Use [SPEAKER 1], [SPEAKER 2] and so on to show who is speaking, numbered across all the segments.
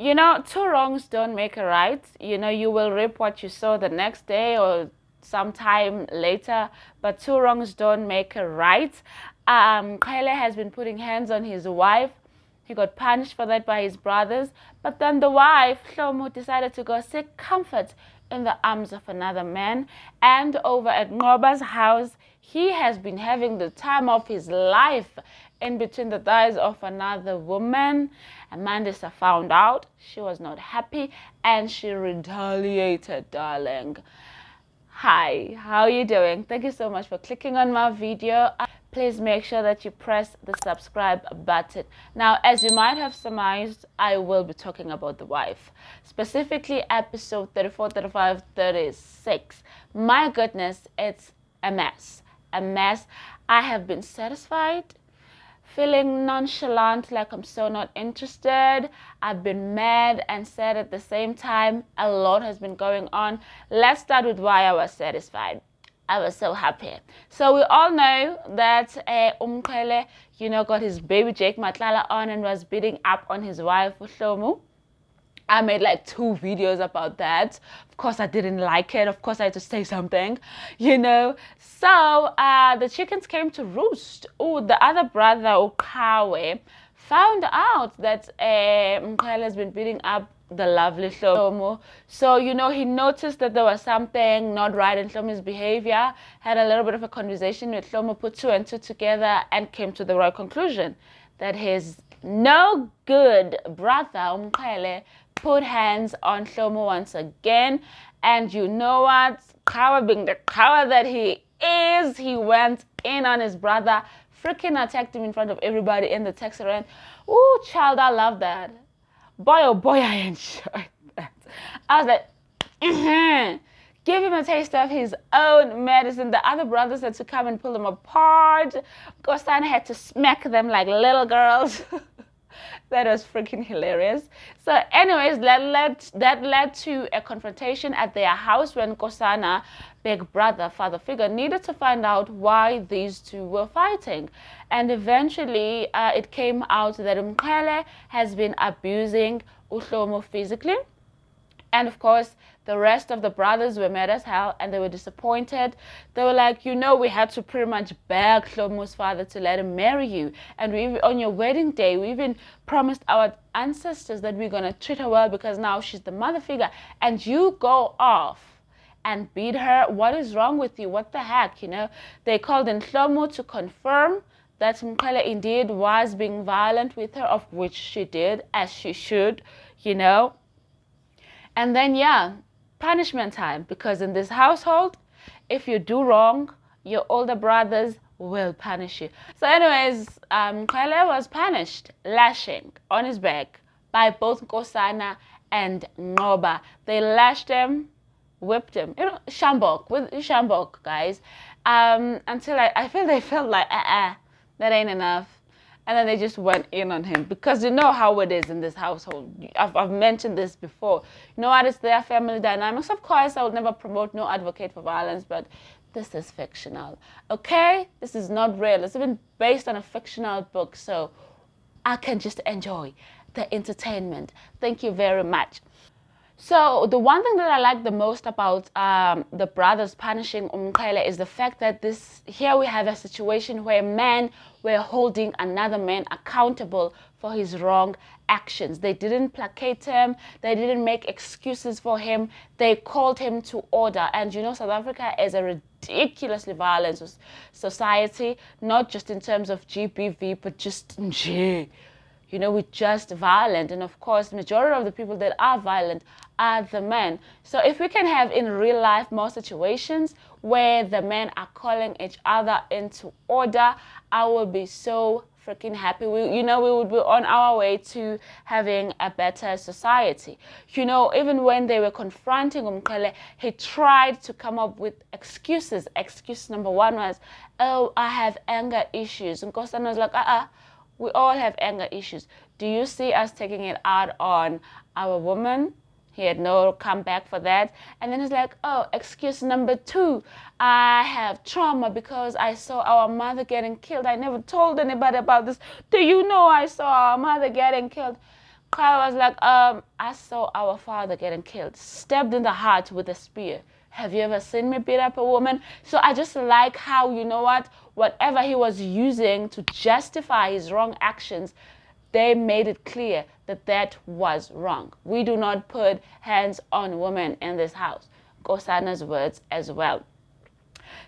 [SPEAKER 1] You know, two wrongs don't make a right. You know, you will reap what you sow the next day or sometime later, but two wrongs don't make a right. Mqhele has been putting hands on his wife. He got punished for that by his brothers. But then the wife, Hlomu, decided to go seek comfort in the arms of another man. And over at Ngoba's house, he has been having the time of his life in between the thighs of another woman. And Mandisa found out. She was not happy and she retaliated, darling. Hi, how are you doing? Thank you so much for clicking on my video. Please make sure that you press the subscribe button. Now, as you might have surmised, I will be talking about the wife, specifically episode 34, 35, 36. My goodness, it's a mess. A mess. I have been satisfied, feeling nonchalant, like I'm so not interested. I've been mad and sad at the same time. A lot has been going on. Let's start with why I was satisfied. I was so happy. So we all know that Mqhele, got his baby Jake Matlala on and was beating up on his wife, Hlomu. I made like 2 videos about that. Of course, I didn't like it. Of course, I had to say something, So the chickens came to roost. Oh, the other brother, Mqhele, found out that Mqhele has been beating up the lovely Hlomu. So, he noticed that there was something not right in Hlomu's behavior, had a little bit of a conversation with Hlomu, put 2 and 2 together, and came to the right conclusion that his no good brother, Mqhele, put hands on Hlomu once again. And you know what? Coward being the coward that he is, he went in on his brother, freaking attacked him in front of everybody in the taxi rank. Ooh, child, I love that. Boy, oh boy, I enjoyed that. I was like, give him a taste of his own medicine. The other brothers had to come and pull them apart. Nkosana had to smack them like little girls. That was freaking hilarious. So anyways, that led to a confrontation at their house when Nkosana, big brother, father figure, needed to find out why these two were fighting. And eventually it came out that Mqhele has been abusing Hlomu physically. And of course, the rest of the brothers were mad as hell and they were disappointed. They were like, we had to pretty much beg Hlomu's father to let him marry you. And on your wedding day, we even promised our ancestors that we're going to treat her well because now she's the mother figure. And you go off and beat her. What is wrong with you? What the heck, They called in Klomu to confirm that Mqhele indeed was being violent with her, of which she did, as she should, And then, punishment time, because in this household, if you do wrong, your older brothers will punish you. So anyways, Mqhele was punished, lashing on his back by both Nkosana and Ngoba. They lashed him, whipped him, shambok, guys, until I feel they felt like, that ain't enough. And then they just went in on him because you know how it is in this household. I've mentioned this before. You know what? It's their family dynamics. Of course, I would never promote, no advocate for violence, but this is fictional. Okay? This is not real. It's even based on a fictional book, so I can just enjoy the entertainment. Thank you very much. So the one thing that I like the most about the brothers punishing Mqhele is the fact that here we have a situation where men were holding another man accountable for his wrong actions. They didn't placate him. They didn't make excuses for him. They called him to order. And South Africa is a ridiculously violent society, not just in terms of GBV, but just we're just violent. And of course, the majority of the people that are violent are the men. So if we can have in real life more situations where the men are calling each other into order, I will be so freaking happy. We would be on our way to having a better society. Even when they were confronting Mqhele, he tried to come up with excuses. Excuse number 1 was, oh, I have anger issues. And Nkosana was like, we all have anger issues. Do you see us taking it out on our woman? He had no comeback for that. And then he's like, oh, excuse number 2. I have trauma because I saw our mother getting killed. I never told anybody about this. Do you know I saw our mother getting killed? Kyle was like, I saw our father getting killed, stabbed in the heart with a spear. Have you ever seen me beat up a woman? So I just like how, you know what, whatever he was using to justify his wrong actions, they made it clear that that was wrong. We do not put hands on women in this house. Nkosana's words as well.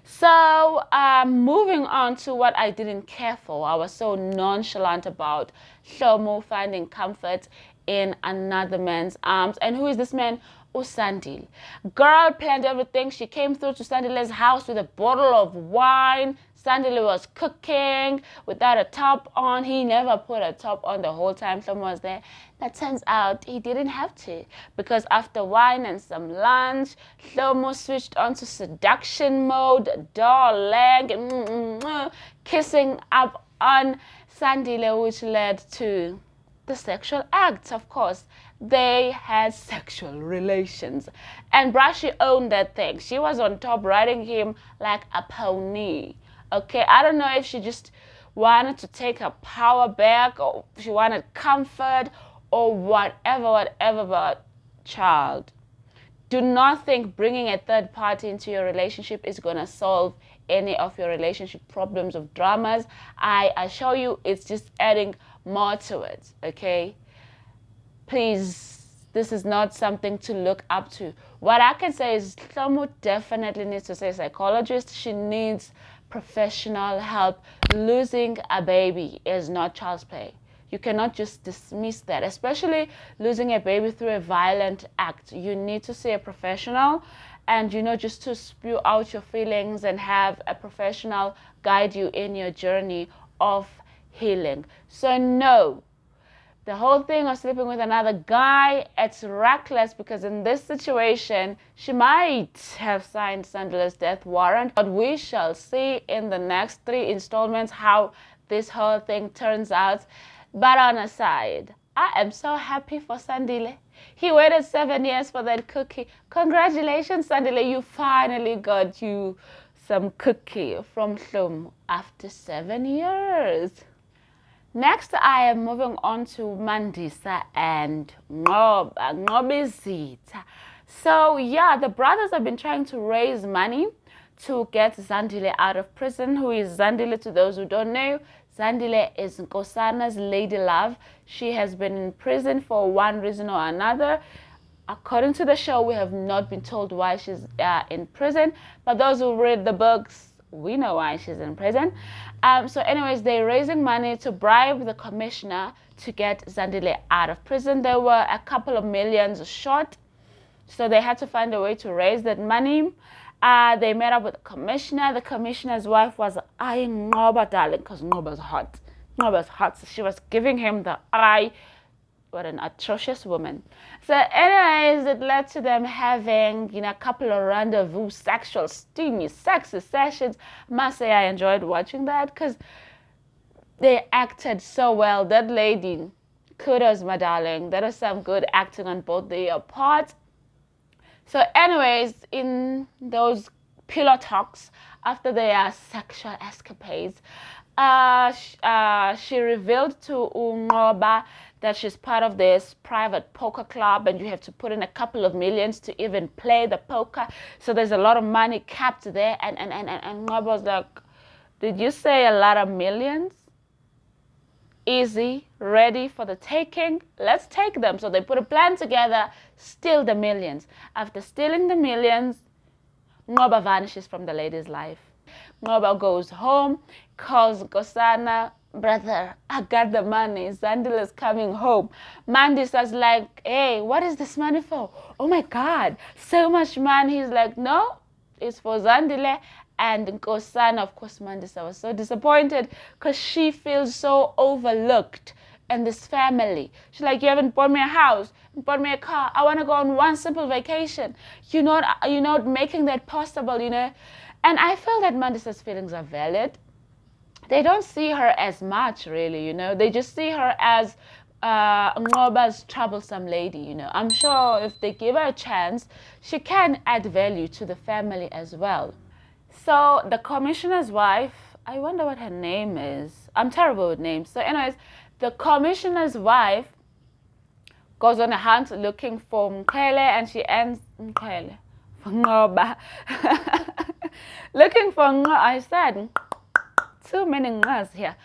[SPEAKER 1] So, moving on to what I didn't care for, I was so nonchalant about Hlomu finding comfort in another man's arms. And who is this man? Usandile. Girl planned everything. She came through to Sandile's house with a bottle of wine. Sandile was cooking without a top on. He never put a top on the whole time Hlomu was there. That turns out he didn't have to, because after wine and some lunch, Hlomu switched on to seduction mode, darling, kissing up on Sandile, which led to the sexual act. Of course, they had sexual relations, and Brashi owned that thing. She was on top, riding him like a pony. Okay, I don't know if she just wanted to take her power back, or she wanted comfort, or whatever, but child, do not think bringing a third party into your relationship is going to solve any of your relationship problems of dramas. I assure you, it's just adding more to it, okay? Please, this is not something to look up to. What I can say is Klomu definitely needs to see a psychologist. She needs professional help. Losing a baby is not child's play. You cannot just dismiss that, especially losing a baby through a violent act. You need to see a professional, and, you know, just to spew out your feelings and have a professional guide you in your journey of healing. So no, the whole thing of sleeping with another guy, it's reckless, because in this situation, she might have signed Sandile's death warrant. But we shall see in the next 3 installments how this whole thing turns out. But on a side, I am so happy for Sandile. He waited 7 years for that cookie. Congratulations, Sandile. You finally got you some cookie from Hlomu after 7 years. Next, I am moving on to Mandisa and Ngobizita. So, yeah, the brothers have been trying to raise money to get Zandile out of prison. Who is Zandile, to those who don't know? Zandile is Nkosana's lady love. She has been in prison for one reason or another. According to the show, we have not been told why she's in prison, but those who read the books, we know why she's in prison. So anyways, they're raising money to bribe the commissioner to get Zandile out of prison. There were a couple of millions short, so they had to find a way to raise that money. They met up with the commissioner. The commissioner's wife was eyeing Ngoba, darling, because Ngoba's hot. Ngoba's hot. So she was giving him the eye. What an atrocious woman. So anyways, it led to them having, you know, a couple of rendezvous, sexual, steamy, sexy sessions. Must say I enjoyed watching that, because they acted so well. That lady, kudos, my darling. That is some good acting on both their parts. So anyways, in those pillow talks, after their sexual escapades, she revealed to Ngoba that she's part of this private poker club, and you have to put in a couple of millions to even play the poker. So there's a lot of money capped there. And Ngoba was like, did you say a lot of millions? Easy, ready for the taking, let's take them. So they put a plan together, steal the millions. After stealing the millions, Ngoba vanishes from the lady's life. Ngoba goes home, calls Nkosana, brother, I got the money. Zandile is coming home. Mandisa's like, hey, what is this money for? Oh my God, so much money. He's like, no, it's for Zandile. And Nkosana, of course, Mandisa was so disappointed, because she feels so overlooked in this family. She's like, you haven't bought me a house, you bought me a car. I want to go on one simple vacation. You're not making that possible, you know. And I feel that Mandisa's feelings are valid. They don't see her as much, really, you know. They just see her as Ngoba's troublesome lady, you know. I'm sure if they give her a chance, she can add value to the family as well. So the commissioner's wife, I wonder what her name is. I'm terrible with names. So anyways, the commissioner's wife goes on a hunt looking for Mqhele, and she ends Mqhele. Ngoba. Looking for I said too many ngas here.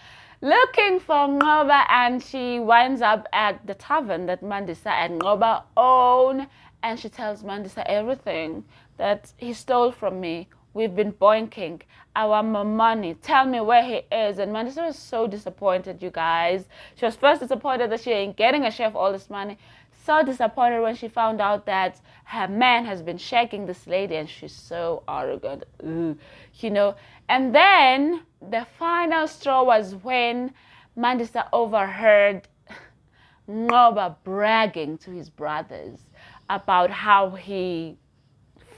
[SPEAKER 1] Looking for Ngoba, and she winds up at the tavern that Mandisa and Ngoba own, and she tells Mandisa everything that he stole from me. We've been boinking. I want my money. Tell me where he is. And Mandisa was so disappointed, you guys. She was first disappointed that she ain't getting a share of all this money. So disappointed when she found out that her man has been shagging this lady, and she's so arrogant. Ugh. You know. And then the final straw was when Mandisa overheard Ngoba bragging to his brothers about how he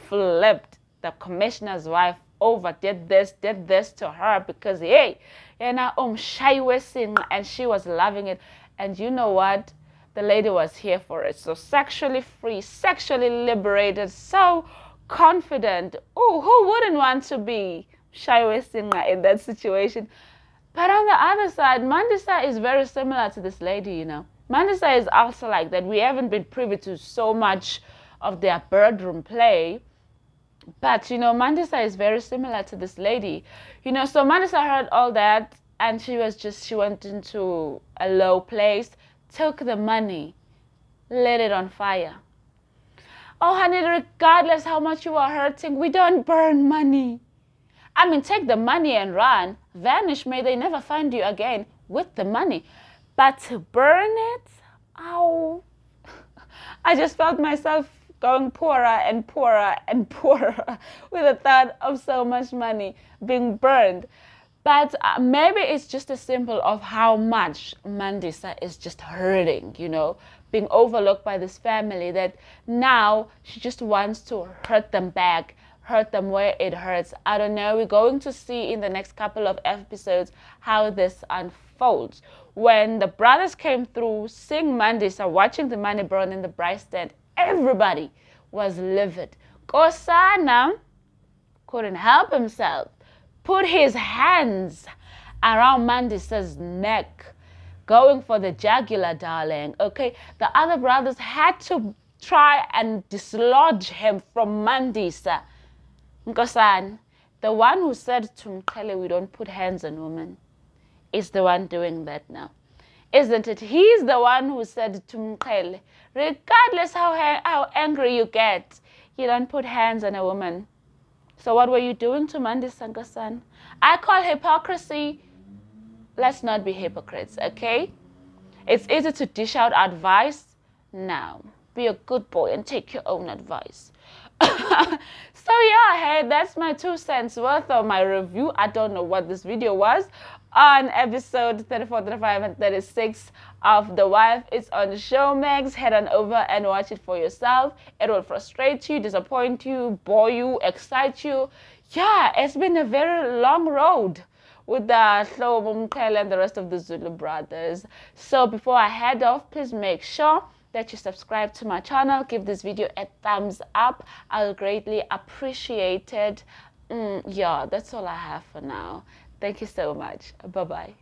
[SPEAKER 1] flipped the commissioner's wife over, did this to her because, hey, and she was loving it. And you know what? The lady was here for it. So sexually free, sexually liberated, so confident. Oh, who wouldn't want to be in that situation? But on the other side, Mandisa is very similar to this lady, you know. Mandisa is also like that. We haven't been privy to so much of their bedroom play. But, you know, Mandisa is very similar to this lady. You know, so Mandisa heard all that, and she went into a low place, took the money, lit it on fire. Oh, honey, regardless how much you are hurting, we don't burn money. I mean, take the money and run. Vanish, may they never find you again with the money. But to burn it, ow. I just felt myself going poorer and poorer and poorer with the thought of so much money being burned. But maybe it's just a symbol of how much Mandisa is just hurting, you know, being overlooked by this family, that now she just wants to hurt them back, hurt them where it hurts. I don't know. We're going to see in the next couple of episodes how this unfolds. When the brothers came through, seeing Mandisa watching the money burn in the bride stand, everybody was livid. Kosana couldn't help himself. Put his hands around Mandisa's neck, going for the jugular, darling. Okay, the other brothers had to try and dislodge him from Mandisa. Nkosan, the one who said to Mqhele, we don't put hands on women, is the one doing that now. Isn't it? He's the one who said to Mqhele, regardless how angry you get, you don't put hands on a woman. So what were you doing to Mandisa, Nkosan? I call hypocrisy. Let's not be hypocrites, okay? It's easy to dish out advice. Now, be a good boy and take your own advice. So yeah, hey, that's my 2 cents worth of my review. I don't know what this video was on episode 34, 35, and 36 of The Wife. It's on Showmax. Head on over and watch it for yourself. It will frustrate you, disappoint you, bore you, excite you. Yeah, it's been a very long road with the Hlomu, Mqhele, and the rest of the Zulu brothers. So before I head off, please make sure that you subscribe to my channel. Give this video a thumbs up. I'll greatly appreciate it. Yeah, that's all I have for now. Thank you so much. Bye-bye.